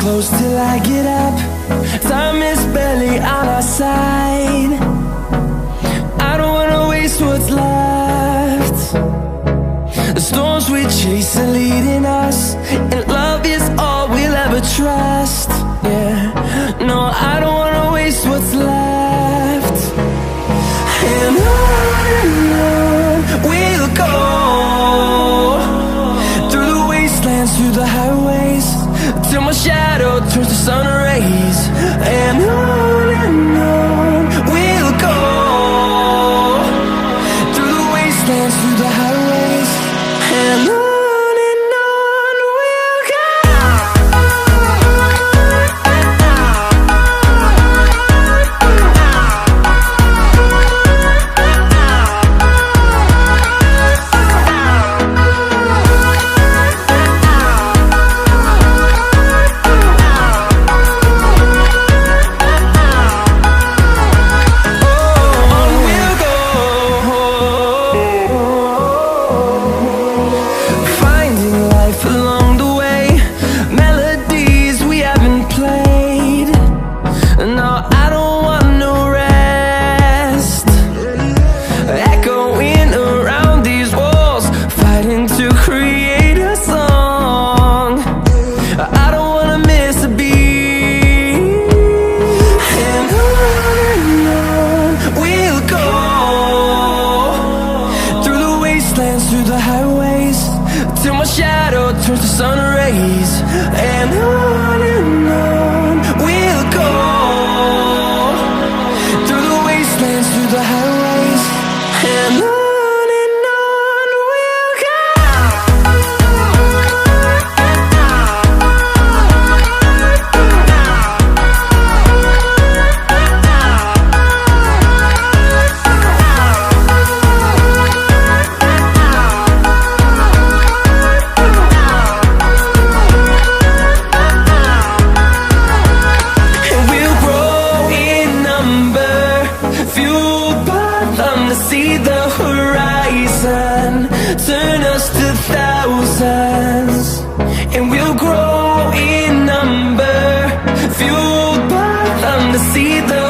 close till I get up. Time is barely on our side. I don't wanna waste what's left. The storms we chase are leading us, and love is all we'll ever trust. Yeah, no, I don't wanna waste what's left. And on we'll go, through the wastelands, through the highways, till my shadow turns to sun rays. And on we'll go, through the wastelands, through the highways, and on we'll go. Through the highways, till my shadow turns to sun rays. And on we'll go, through the wastelands, through the highways, and on we'll go. See the horizon, turn us to thousands, and we'll grow in number, fueled by them to see the